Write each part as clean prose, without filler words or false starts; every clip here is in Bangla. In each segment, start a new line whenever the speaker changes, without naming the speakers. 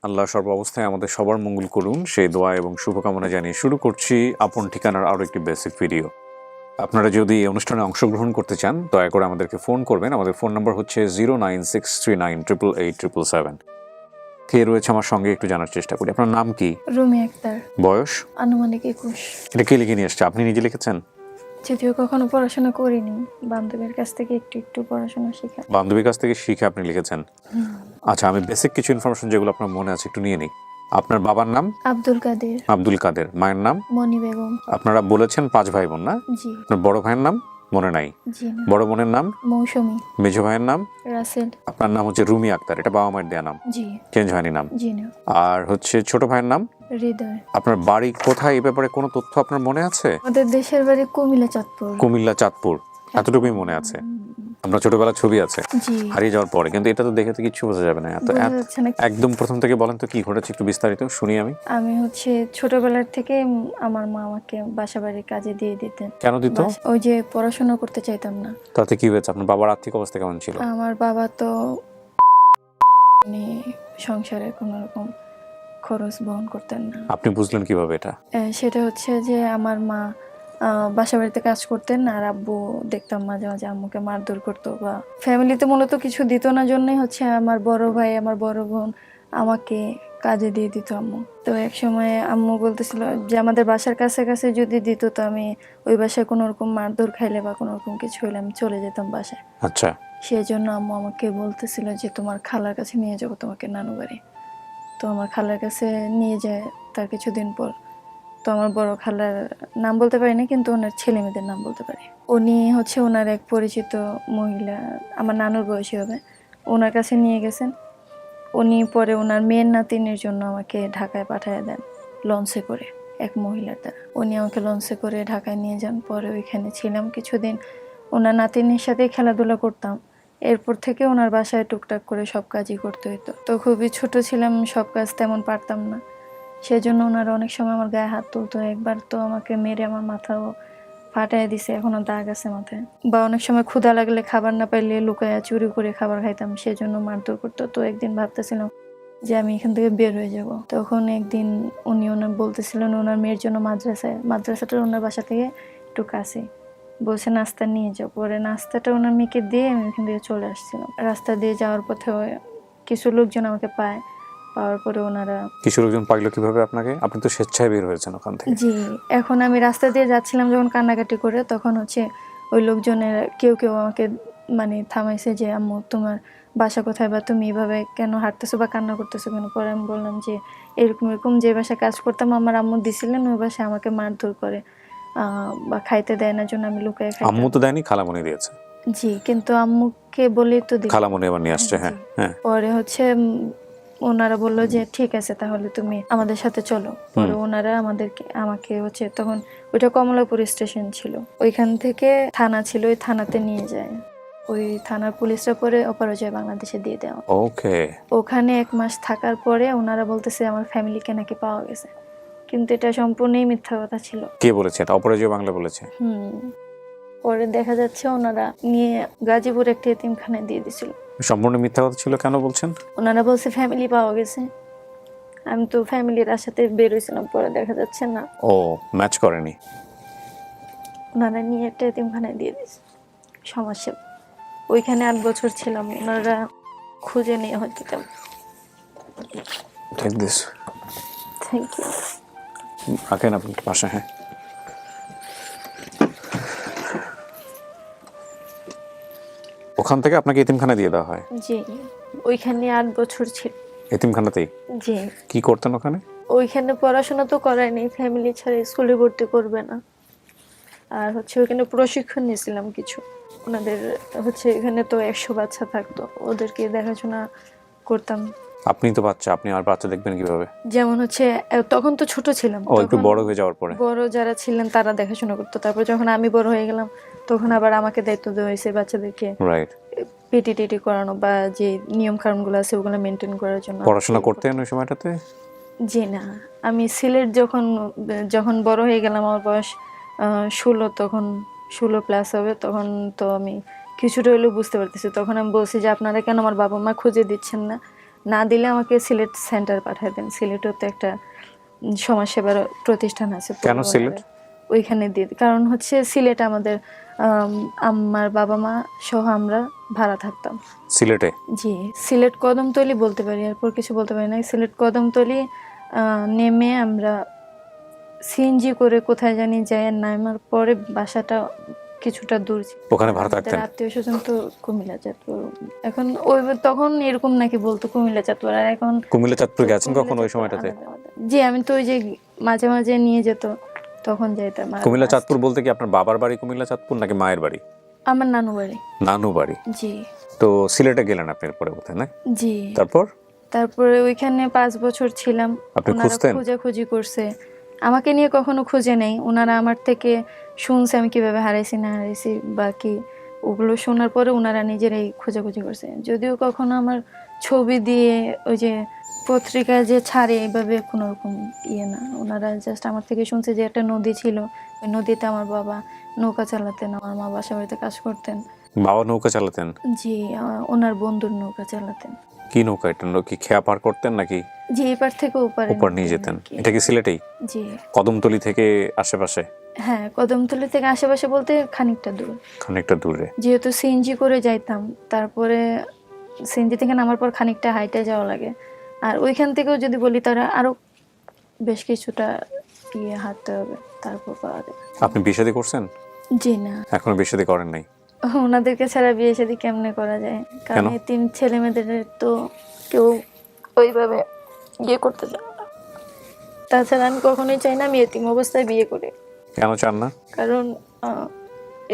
আল্লাহ সর্ব অবস্থায় আমাদের সবার মঙ্গল করুন সেই দোয়া এবং শুভকামনা জানিয়ে শুরু করছি আপন ঠিকানার আরও একটি বেসিক ভিডিও। আপনারা যদি এই অনুষ্ঠানে অংশগ্রহণ করতে চান দয়া করে আমাদেরকে ফোন করবেন। আমাদের ফোন নম্বর হচ্ছে 09639888777। কে রয়েছে আমার সঙ্গে একটু জানার চেষ্টা করি। আপনার নাম কি?
রুমি আক্তার।
বয়স?
আনুমানিক 21।
এটা কে লিখে নিয়ে আসছে? আপনি নিজে লিখেছেন?
যদিও কখনো পড়াশোনা করিনি, বান্ধবীর কাছ থেকে একটু একটু পড়াশোনা শেখা।
বান্ধবীর কাছ থেকে শিখে আপনি লিখেছেন? আচ্ছা, আমি বেসিক কিছু ইনফরমেশন যেগুলো আপনার মনে আছে একটু নিয়ে নিই। আপনার বাবার নাম?
আব্দুল কাদের।
আব্দুল কাদের। মায়ের নাম?
মনি বেগম।
আপনারা বলেছেন 5 ভাই বোন না?
জি।
আপনার বড় ভাইয়ের নাম মনে নাই?
জি না।
বড় বোনের নাম?
মৌসুমী।
মেজো ভাইয়ের নাম?
রাসেল।
আপনার নাম হচ্ছে রুমি আক্তার, এটা বাবা মায়ের দেয়া নাম?
জি।
চেঞ্জ হয়নি নাম?
জি না।
আর হচ্ছে ছোট ভাইয়ের নাম?
হৃদয়।
আপনার বাড়ি কোথায় এই ব্যাপারে কোনো তথ্য আপনার মনে আছে?
আমাদের দেশের বাড়ি কুমিল্লা চাঁদপুর।
কুমিল্লা চাঁদপুর, এতটুকুই মনে আছে। আপনার ছোটবেলার ছবি আছে
জি।
হারিয়ে যাওয়ার পরে, কিন্তু এটা তো দেখে তো কিছু বোঝা যাবে না।
বোঝা যাচ্ছে না।
একদম প্রথম থেকে বলেন তো কি ঘটেছে, একটু বিস্তারিত শুনি আমি।
আমি ছোটবেলার থেকে আমার মা আমাকে বাসা বাড়ির কাজে দিয়ে দিতেন।
কেন দিত?
ওই যে পড়াশোনা করতে চাইতাম না।
তাতে কি হয়েছে? আপনার বাবার আর্থিক অবস্থা কেমন ছিল?
আমার বাবা তো সংসারে কোনো রকম খরচ বহন করতেন না।
আপনি বুঝলেন কিভাবে এটা?
সেটা হচ্ছে যে আমার মা বাসা বাড়িতে কাজ করতেন, আর আব্বু দেখতাম মাঝে মাঝে আম্মুকে মারধর করতো, বা ফ্যামিলিতে মূলত কিছু দিত না জন্যই আমার বড় ভাই আমার বড় বোন আমাকে কাজে দিয়ে দিত আম্মু। তো এক সময় আম্মু বলতেছিল যে আমাদের বাসার কাছে কাছে যদি দিত তো আমি ওই বাসায় কোনো রকম মারধর খাইলে বা কোনো রকম কিছু হলে আমি চলে যেতাম বাসায়।
আচ্ছা।
সেই জন্য আম্মু আমাকে বলতেছিল যে তোমার খালার কাছে নিয়ে যাবো তোমাকে নানু বাড়ি। তো আমার খালার কাছে নিয়ে যায় তার কিছুদিন পর। তো আমার বড় খালার নাম বলতে পারি না, কিন্তু ওনার ছেলে মেয়েদের নাম বলতে পারি। উনি ওনার এক পরিচিত মহিলা, আমার নানুর বয়সী হবে, ওনার কাছে নিয়ে গেছেন। উনি পরে ওনার মেয়ের নাতিনের জন্য আমাকে ঢাকায় পাঠিয়ে দেন লঞ্চে করে, এক মহিলার দ্বারা। উনি আমাকে লঞ্চে করে ঢাকায় নিয়ে যান। পরে ওইখানে ছিলাম কিছুদিন, ওনার নাতিনের সাথে খেলাধুলা করতাম। এরপর থেকে ওনার বাসায় টুকটাক করে সব কাজই করতে হতো। তো খুবই ছোট ছিলাম, সব কাজ তেমন পারতাম না। সেজন্য ওনারা অনেক সময় আমার গায়ে হাত তুলতো। একবার তো আমাকে মেরে আমার মাথাও ফাটাই দিছে, এখনো দাগ আছে মাথায়। বা অনেক সময় ক্ষুধা লাগলে খাবার না পাইলে লুকায়া চুরি করে খাবার খাইতাম, সেজন্য মারধর করতো। তো একদিন ভাবতেছিলাম যে আমি এখান থেকে বের হয়ে যাব। তখন একদিন উনি ওনার বলতেছিলেন ওনার মেয়ের জন্য মাদ্রাসাটা ওনার বাসা থেকে একটু কাছে, বলছে নাস্তা নিয়ে যাও। পরে নাস্তাটা ওনার মেয়েকে দিয়ে আমি ওখান থেকে চলে আসছিলাম। রাস্তা দিয়ে যাওয়ার পথে কিছু লোকজন আমাকে পাওয়ার পরে ওনারা।
কিছু লোকজন পাইলো কিভাবে আপনাকে? আপনি তো স্বেচ্ছায় বের হয়েছেন ওখান থেকে।
জি। এখন আমি রাস্তা দিয়ে যাচ্ছিলাম যখন কান্নাকাটি করে, তখন ওই লোকজনের কেউ কেউ আমাকে থামাইছে যে আম্মু তোমার বাসা কোথায়, বা তুমি এইভাবে কেন হাঁটতেছো বা কান্না করতেছো কেন? পরে আমি বললাম যে এরকম এরকম যে বাসায় কাজ করতাম আমার আম্মু দিছিলেন, ওই বাসায় আমাকে মারধর করে বা খাইতে দেয় না, জন্য আমি লুকায় খাই।
আম্মু তো দেয়নি, খালামণি দিয়েছে।
জি, কিন্তু আম্মুকে বলেই তো
খালামণি আবার নিয়ে আসছে। হ্যাঁ হ্যাঁ।
পরে ওনারা বললো যে ঠিক আছে তাহলে তুমি আমাদের সাথে চলো। পরে ওনারা আমাকে তখন ওইটা কমলাপুর স্টেশন ছিল, ওইখান থেকে থানা ছিল, ওই থানাতে নিয়ে যায়। ওই থানার পুলিশরা পরে অপরাজয় বাংলাদেশে দিয়ে দেওয়া।
ওকে।
ওখানে 1 মাস থাকার পরে ওনারা বলতেছে আমার ফ্যামিলিকে নাকি পাওয়া গেছে, কিন্তু এটা সম্পূর্ণই মিথ্যা কথা ছিল।
কে বলেছে এটা? অপরাজয় বাংলা বলেছে?
পরে দেখা যাচ্ছে ওনারা নিয়ে গাজীপুর একটা এতিমখানায় দিয়ে দিছিল।
সম্পূর্ণ মিথ্যা কথা ছিল। কেন বলছেন?
ওনারা বলছে ফ্যামিলি পাওয়া গেছে। আমি তো ফ্যামিলির আশাতে বের হয়েছিলাম, পরে দেখা যাচ্ছে না,
ও ম্যাচ করেনি।
ওনারা নিয়ে একটা এতিমখানায় দিয়ে দিয়েছে সমাজসেবা। ওইখানে 8 বছর ছিলাম, ওনারা খুঁজে নিয়ে হয়তো তেমন।
Take this.
Thank you.
রাখেন আপনি পাশে। হ্যাঁ, ওখান থেকে আপনাকে এতিমখানা দিয়ে দেওয়া হয়?
জি, ওইখানে 8 বছর ছিল
এতিমখানাতেই?
জি।
কি করতেন ওখানে?
ওইখানে পড়াশোনা তো করায়নি, ফ্যামিলি ছাড়া স্কুলে ভর্তি করবে না। আর ওইখানে প্রশিক্ষণ নিয়েছিলাম কিছু। ওনাদের এখানে তো 100 বাচ্চা থাকতো, ওদেরকে দেখাশোনা করতাম।
আপনি তো বাচ্চা, আপনি আর বাচ্চা দেখবেন কিভাবে?
যেমন তখন তো ছোট ছিলাম,
ও একটু বড় হয়ে যাওয়ার পরে
বড় যারা ছিলেন তারা দেখাশোনা করতো। তারপর যখন আমি বড় হয়ে গেলাম তখন আবার আমাকে দায়িত্ব দেওয়া হয়েছে বাচ্চাদেরকে
রাইট
পিটি করানো বা যে নিয়ম কানুন গুলো আছে ওগুলো মেনটেন করার জন্য।
পড়াশোনা করতেন ওই সময়টাতে?
জি না, আমি সিলেট যখন বড় হয়ে গেলাম, আমার বয়স 16, তখন 16 প্লাস হবে, তখন তো আমি কিছুটা হলেও বুঝতে পারতেছি। তখন আমি বলছি যে আপনারা কেন আমার বাবা মা খুঁজে দিচ্ছেন না, না দিলে আমাকে সিলেট সেন্টার পাঠিয়ে দেন। সিলেটেও তো একটা সমাজসেবার প্রতিষ্ঠান আছে।
কেন সিলেট?
ওইখানে দিয়ে কারণ হচ্ছে সিলেট আমাদের আমার বাবা মা সহ আমরা ভাড়া থাকতাম
সিলেটে?
জি, সিলেট কদমতলি বলতে পারি, এরপর কিছু বলতে পারি না। সিলেট কদমতলি নেমে আমরা সিএনজি করে কোথায় জানি যাই, নামার পরে বাসাটা কিছুটা দূর ছিল।
ওখানে ভাড়া থাকতেন?
আত্মীয় স্বজন তো কুমিল্লা চাঁদপুর। এখন ওই তখন এরকম নাকি বলতো কুমিল্লা চাঁদপুর, আর এখন
কুমিল্লা চাঁদপুর গেছেন কখন ওই সময়টাতে?
জি, আমি তো ওই যে মাঝে মাঝে নিয়ে যেত, তখন যাইতাম।
কুমিল্লা চাঁদপুর বলতে কি আপনার বাবার বাড়ি কুমিল্লা চাঁদপুর নাকি মায়ের বাড়ি?
আমার নানু বাড়ি।
নানু বাড়ি?
জি।
তো সিলেটে গেলেন আপনি পরে কোথায় না?
জি। তারপরে ওইখানে 5 বছর ছিলাম।
আপনি খুঁজতেন?
খোঁজাখুঁজি করছে, আমাকে নিয়ে কখনো খুঁজে নেই। ওনারা আমার থেকে শুনছে আমি কিভাবে হারাইছি না হারাইছি বা কি, ওগুলো শোনার পরে ওনারা নিজেরাই খোঁজাখুঁজি করছে। যদিও কখনো আমার ছবি দিয়ে ওই যে পত্রিকায় যে ছাড়ে এইভাবে কোনো রকম না, ওনারা জাস্ট আমার থেকে শুনছে যে একটা নদী ছিল, ওই নদীতে আমার বাবা নৌকা চালাতেন, আমার মা বাসা বাড়িতে কাজ করতেন।
বাবা নৌকা চালাতেন?
জি, ওনার বন্ধুর নৌকা চালাতেন।
কি নৌকা এটা? কি খেয়া পার করতেন নাকি?
জি, এপার থেকে ওপার
নিয়ে যেতেন। এটা কি সিলেটেই?
জি।
কদমতলি থেকে আশেপাশে?
হ্যাঁ, কদমতলি থেকে আশেপাশে বলতে খানিকটা দূরে। যেহেতু সিএনজি করে যাইতাম, তারপরে সিএনজি থেকে নামার পর খানিকটা হাইটে যাওয়া লাগে, আর ওইখান থেকেও যদি বলি তারা আরো বেশ কিছুটা হাঁটতে হবে, তারপর পাওয়া যাবে।
আপনি বিয়ে শাদী করছেন?
জি না,
এখনো বিয়ে শাদী করেন নাই।
ওনাদেরকে ছাড়া বিয়ে শাদী কেমনে করা যায়? কারণ এই 3 ছেলে মেয়েদের তো কেউ ওইভাবে করতে চায় না। তাছাড়া আমি কখনোই চাই না আমি এতিম অবস্থায় বিয়ে করি।
কেন চান না?
কারণ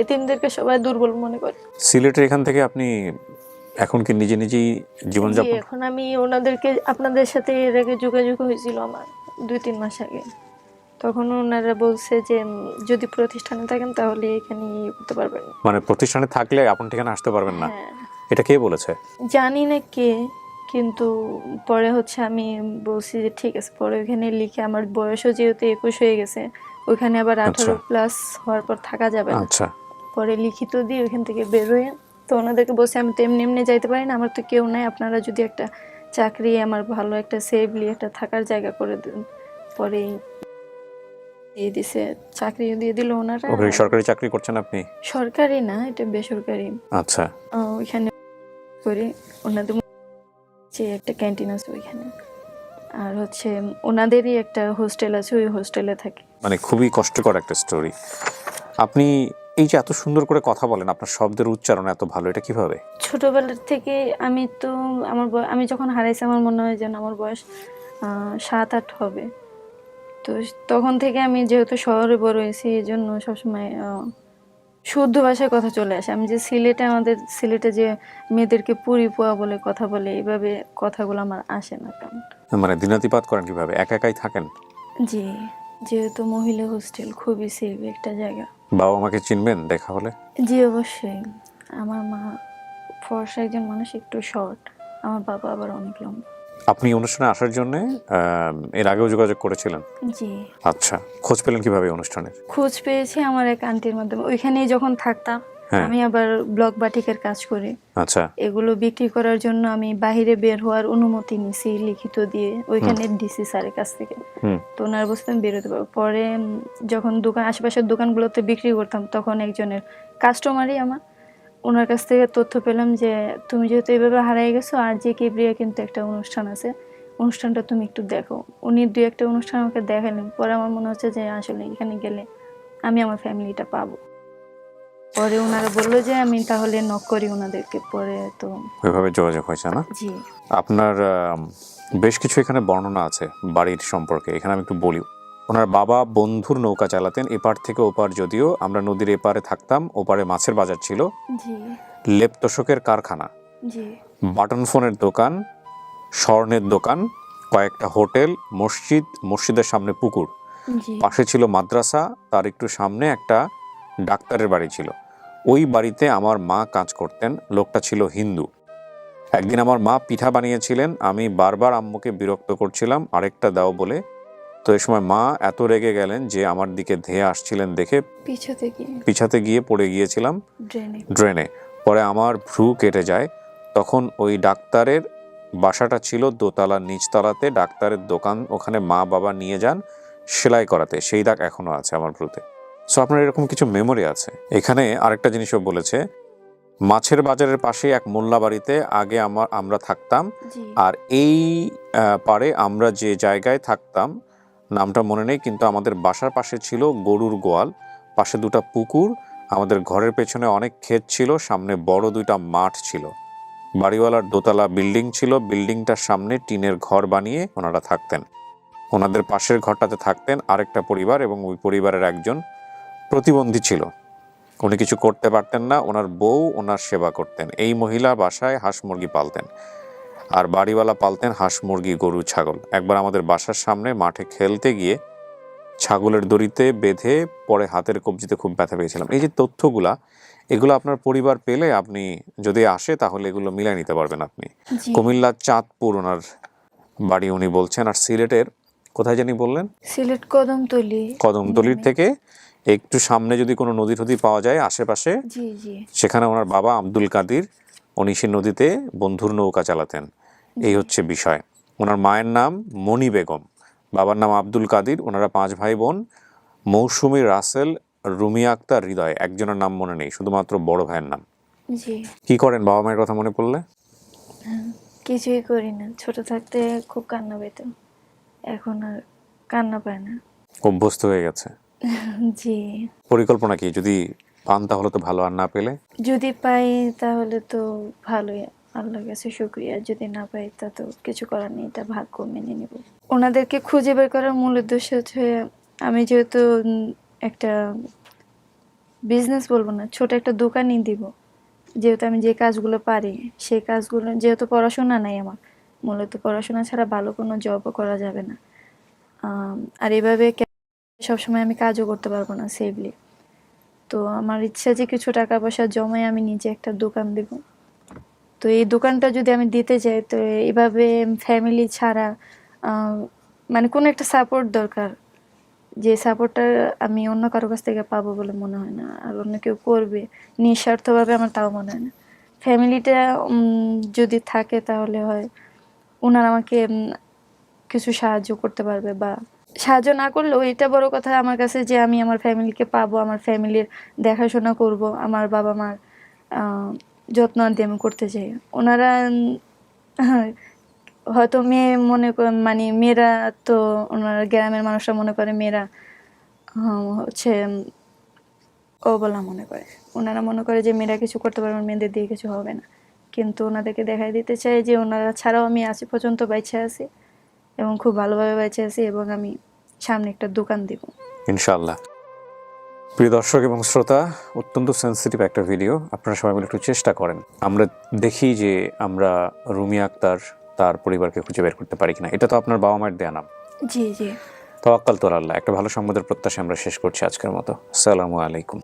এতিমদেরকে সবাই দুর্বল মনে করে।
সিলেটের এখান থেকে আপনি এখন কি নিজেই জীবনযাপন?
এখন আমি ওনাদেরকে, আপনাদের সাথে এর আগে যোগাযোগ হয়েছিল আমার 2-3 মাস আগে, তখন ওনারা বলছে যে যদি প্রতিষ্ঠানে থাকেন তাহলে এখানে করতে পারবেন।
মানে প্রতিষ্ঠানে থাকলে আপন ঠিকানা আসতে পারবেন না?
হ্যাঁ।
এটা কে বলেছে?
জানি না কে, কিন্তু পরে হচ্ছে আমি বলছি যে ঠিক আছে। পরে ওখানে লিখে আমার বয়সও যেহেতু 21 হয়ে গেছে, ওখানে আবার 18+ হওয়ার পর থাকা যাবে না।
আচ্ছা।
পরে লিখিত দিয়ে ওখান থেকে বের হয়ে তো ওনাদেরকে বলছি আমি তো এমনি যাইতে পারি না, আমার তো কেউ নাই, আপনারা যদি একটা চাকরি, আমার ভালো একটা সেফলি একটা থাকার জায়গা করে দেন। পরে দিয়ে দিছে, চাকরিও দিয়ে দিল ওনারা।
সরকারি চাকরি করছেন আপনি?
সরকারি না, এটা বেসরকারি।
আচ্ছা।
ওইখানে করি, ওনাদের যে একটা ক্যান্টিন আছে ওইখানে, আর হচ্ছে ওনাদেরই একটা হোস্টেল আছে, ওই হোস্টেলে থাকি।
মানে খুবই কষ্টকর একটা স্টোরি। আপনি এই যে এত সুন্দর করে কথা বলেন, আপনার শব্দের উচ্চারণ এত ভালো, এটা কিভাবে?
ছোটবেলার থেকে আমি তো আমি যখন হারাইছি আমার মনে হয় যেন আমার বয়স 7-8 হবে। তো তখন থেকে আমি যেহেতু শহরে বড় হয়েছি, এই জন্য সবসময় শুদ্ধ ভাষায় কথা চলে আসে। আমি যে আমাদের সিলেটে যে মেয়েদেরকে পুরি পোয়া বলে কথা বলে, এইভাবে কথাগুলো আমার আসে না। কারণ
মানে দিনাতিপাত করেন কিভাবে? একাই থাকেন?
জি, যেহেতু মহিলা হোস্টেল খুবই সেফ একটা জায়গা।
বাবা আমাকে চিনবেন দেখা হলে?
জি অবশ্যই। আমার মা ফর্সা একজন মানুষ, একটু শর্ট, আমার বাবা আবার অনেক লম্বা।
আপনি অনুষ্ঠানে আসার জন্য এর আগেও যোগাযোগ করেছিলেন?
জি।
আচ্ছা, খোঁজ পেলেন কিভাবে অনুষ্ঠানের?
খোঁজ পেয়েছি আমার এক আন্টির মাধ্যমে। ওইখানেই যখন থাকতাম, আমি আবার ব্লক বাটিকের কাজ করি।
আচ্ছা। এগুলো
বিক্রি করার জন্য আমি বাইরে বের হওয়ার অনুমতি নিছি লিখিত দিয়ে, ওইখানে ডিসি স্যারের কাছ থেকে। তো ওনার বলতে আমি বেরোতে পারবো। পরে যখন আশেপাশের দোকানগুলোতে বিক্রি করতাম, তখন একজনের কাস্টমারই আমার, ওনার কাছ থেকে তথ্য পেলাম যে তুমি যেহেতু এইভাবে হারিয়ে গেছো, আর যে কেব্রিয়া কিন্তু একটা অনুষ্ঠান আছে, অনুষ্ঠানটা তুমি একটু দেখো। উনি 2-1টা অনুষ্ঠান আমাকে দেখালেন। পরে আমার মনে হচ্ছে যে আসলে এখানে গেলে আমি আমার ফ্যামিলিটা পাবো। পরে ওনারা বললো যে আমি তাহলে নক করি ওনাদেরকে। পরে তো
ওইভাবে যোগাযোগ হয়েছে না?
জি।
আপনার বেশ কিছু এখানে বর্ণনা আছে বাড়ির সম্পর্কে, এখানে আমি একটু বলি। ওনার বাবা বন্ধুর নৌকা চালাতেন এপার থেকে ওপার, যদিও আমরা নদীর এপারে থাকতাম, ওপারে মাছের বাজার ছিল, লেপ তোষকের কারখানা, বাটন ফোনের দোকান, স্বর্ণের দোকান, কয়েকটা হোটেল, মসজিদের সামনে পুকুর, পাশে ছিল মাদ্রাসা, তার একটু সামনে একটা ডাক্তারের বাড়ি ছিল। ওই বাড়িতে আমার মা কাজ করতেন, লোকটা ছিল হিন্দু। একদিন আমার মা পিঠা বানিয়েছিলেন, আমি বারবার আম্মুকে বিরক্ত করছিলাম আরেকটা দাও বলে। তো এই সময় মা এত রেগে গেলেন যে আমার দিকে ধেয়ে আসছিলেন দেখে পিছাতে গিয়ে পড়ে গিয়েছিলাম ড্রেনে। পরে আমার ভ্রু কেটে যায়। তখন ওই ডাক্তারের বাসাটা ছিল দোতলা, নিচতলাতে ডাক্তারের দোকান, ওখানে মা বাবা নিয়ে যান সেলাই করাতে, সেই দাগ এখনো আছে আমার ভ্রুতে। সো আপনার এরকম কিছু মেমোরি আছে। এখানে আরেকটা জিনিসও বলেছে, মাছের বাজারের পাশে এক মোল্লা বাড়িতে আগে আমরা থাকতাম,
জি
আর এই পারে আমরা যে জায়গায় থাকতাম নামটা মনে নেই, কিন্তু আমাদের বাসার পাশে ছিল গরুর গোয়াল, পাশে দুটো পুকুর, আমাদের ঘরের পেছনে অনেক ক্ষেত ছিল, সামনে বড় দুইটা মাঠ ছিল, বাড়িওয়ালার দোতলা বিল্ডিং ছিল, বিল্ডিংটার সামনে টিনের ঘর বানিয়ে ওনারা থাকতেন। ওনাদের পাশের ঘরটাতে থাকতেন আরেকটা পরিবার, এবং ওই পরিবারের একজন প্রতিবন্ধী ছিল, উনি কিছু করতে পারতেন না, ওনার বউ ওনার সেবা করতেন। এই মহিলা বাসায় হাঁস মুরগি পালতেন, আর বাড়িওয়ালা পালতেন হাঁস মুরগি, গরু, ছাগল। একবার আমাদের বাসার সামনে মাঠে খেলতে গিয়ে ছাগলের দড়িতে বেঁধে পরে হাতের কবজিতে খুব ব্যথা পেয়েছিলাম। এই যে তথ্যগুলা, এগুলো আপনার পরিবার পেলে আপনি যদি আসে তাহলে এগুলো মিলাই নিতে পারবেন আপনি।
জি
কুমিল্লার চাঁদপুর ওনার বাড়ি উনি বলছেন, আর সিলেটের কোথায় জানি বললেন,
সিলেট কদমতলি।
কদমতলির থেকে একটু সামনে যদি কোনো নদী টদী পাওয়া যায় আশেপাশে,
জি জি
সেখানে ওনার বাবা আব্দুল কাদির, উনি সে নদীতে বন্ধুর নৌকা চালাতেন। এই হচ্ছে বিষয়। ওনার মায়ের নাম মণি বেগম, বাবার নাম আব্দুল কাদির। ওনারা 5 ভাই বোন, মৌসুমী, রাসেল, রুমিয়া আক্তার, হৃদয়। একজনের নাম মনে নেই, শুধুমাত্র বড় ভাইয়ের নাম।
জি
কি করেন বাবা মায়ের কথা মনে পড়লে?
কিছুই করি না, ছোট থাকতে খুব কান্না পেতাম, এখন আর কান্না পায় না।
অভ্যস্ত হয়ে গেছে।
জি
পরিকল্পনা কি, যদি পান তাহলে তো ভালো, আর না পেলে?
যদি পাই তাহলে তো ভালোই, আল্লাহর কাছে শুকরিয়া। যদি না পাই তা তো কিছু করার নেই, এটা ভাগ্য, মেনে নিব। ওনাদেরকে খুঁজে বের করার মূল উদ্দেশ্য হচ্ছে, আমি যেহেতু একটা বিজনেস বলবো না, ছোট একটা দোকানই দিব, যেহেতু আমি যে কাজগুলো পারি সেই কাজগুলো, যেহেতু পড়াশোনা নাই আমার, মূলত পড়াশোনা ছাড়া ভালো কোনো জবও করা যাবে না। আর এভাবে সবসময় আমি কাজও করতে পারবো না সেফলি। তো আমার ইচ্ছা যে কিছু টাকা পয়সা জমায় আমি নিজে একটা দোকান দেব। তো এই দোকানটা যদি আমি দিতে চাই, তো এইভাবে ফ্যামিলি ছাড়া মানে কোনো একটা সাপোর্ট দরকার, যে সাপোর্টটা আমি অন্য কারো কাছ থেকে পাবো বলে মনে হয় না, আর অন্য কেউ করবে নিঃস্বার্থভাবে, আমার তাও মনে হয় না। ফ্যামিলিটা যদি থাকে তাহলে হয় ওনারা আমাকে কিছু সাহায্য করতে পারবে, বা সাহায্য না করলেও এটা বড় কথা আমার কাছে যে আমি আমার ফ্যামিলিকে পাবো, আমার ফ্যামিলির দেখাশোনা করব, আমার বাবা মার যত্ন আদি আমি করতে চাই। ওনারা হয়তো মেয়ে মনে মানে মেয়েরা তো, ওনারা গ্রামের মানুষরা মনে করে মেয়েরা হচ্ছে অবলা মনে করে, ওনারা মনে করে যে মেয়েরা কিছু করতে পারবে, মেয়েদের দিয়ে কিছু হবে না। কিন্তু ওনাদেরকে দেখাই দিতে চাই যে ওনারা ছাড়াও আমি আজ পর্যন্ত বেঁচে আছি, এবং খুব ভালোভাবে বেঁচে আছি, এবং আমি সামনে একটা দোকান দিব
ইনশাআল্লাহ। প্রিয় দর্শক এবং শ্রোতা, অত্যন্ত সেন্সিটিভ একটা ভিডিও, আপনারা সবাই মিলে একটু চেষ্টা করেন। আমরা দেখি যে আমরা রুমিয়া আক্তার তার পরিবারকে খুঁজে বের করতে পারি কিনা। এটা তো আপনার বাবা মায়ের দেয়া নাম।
জি জি
তাওয়াক্কাল তো আল্লাহ। একটা ভালো সংবাদের প্রত্যাশা আমরা শেষ করছি আজকের মতো। আসসালামু আলাইকুম।